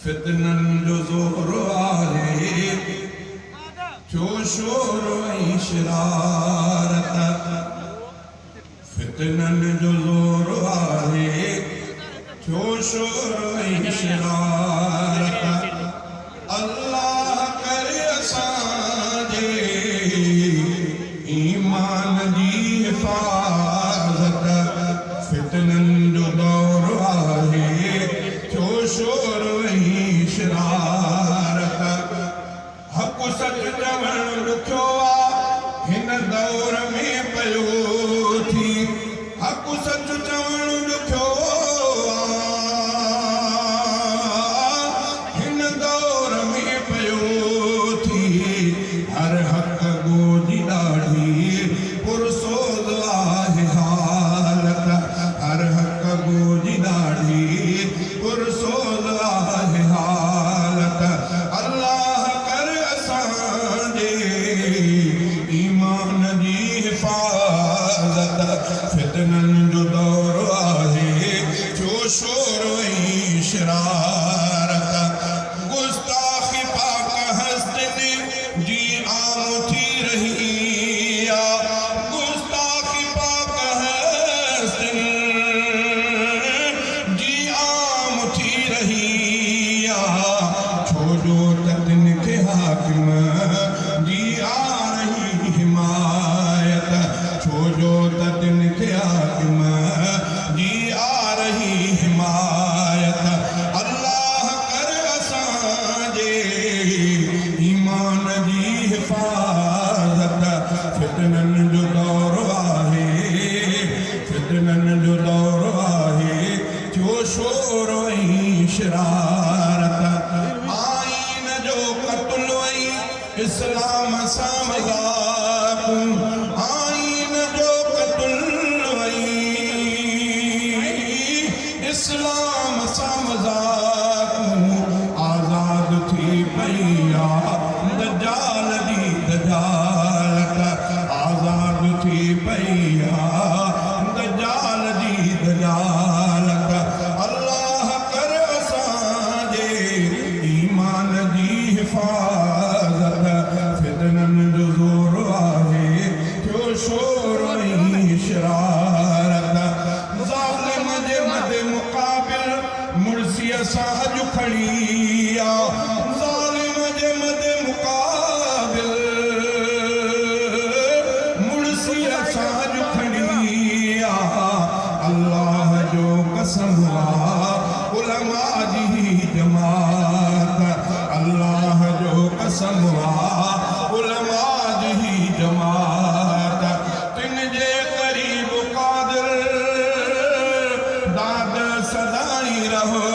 फितनन जो ज़ोर आहे छो शोर ऐं शरारत। फितनन जो ज़ोर आहे छो शोर ऐं शरारत। अल्लाह करे असांजे ईमान जी हिफ़ाज़त। फितनन जो दौर आहे छो शोर ऐं शरारत। हक़ सच चवण ॾुखियो आहे हिन दौर में पियो थी। हक़ सच चवण ॾुखियो आहे हिन दौर में पियो थी। हर हक़ ॻोल्ही ॾाढी पुरसोज़ आहे हालत। हर हक़ ॻोल्ही ॾाढी पुरसोज़ आहे हालत। अल्लाह कर असांजे ईमान जी हिफ़ाज़त। फितनन जो दौर आहे छो शोर ऐं शरारत। गुस्ताखी पाक हस्तिन जी आम थी रही आहे। गुस्ताखी पाक हस्तिन जी आम थी रही आहे। छोजो त तिन खे हाकिम जी आ रही हिमायत। छोजो त तिन खे हाकिम जी आ रही हिमायत। अल्लाह कर असांजे ईमान जी हिफ़ाज़त। फितनन जो दौर आहे फितनन जो दौर आहे छो शोर ऐं शरारत। आईन जो क़त्ल ऐं इस्लाम सां मज़ाक़। आईन जो क़त्ल ऐं इस्लाम सां मज़ाक़। आज़ाद थी पई आहे दजाल जी दजालत। आज़ाद थी पई आहे दजाल जी दजालत। अल्लाह कर असांजे ईमान जी हिफ़ाज़त। फितनन जो ज़ोर आहे छो शोर ऐं शरारत। ज़ालिम जे मदे मुक़ाबिल मुर्सीअ सां अॼु खड़ी आहे। ज़ालिम जे मदे मुक़ाबिल मुर्सीअ सां अॼु खड़ी आहे। अल्लाह जो कसम आहे उलमा जी जमात। अल्लाह जो कसम आहे उलमा जी जमात। तिन जे क़रीब क़ादिर दाद सदाई रहो।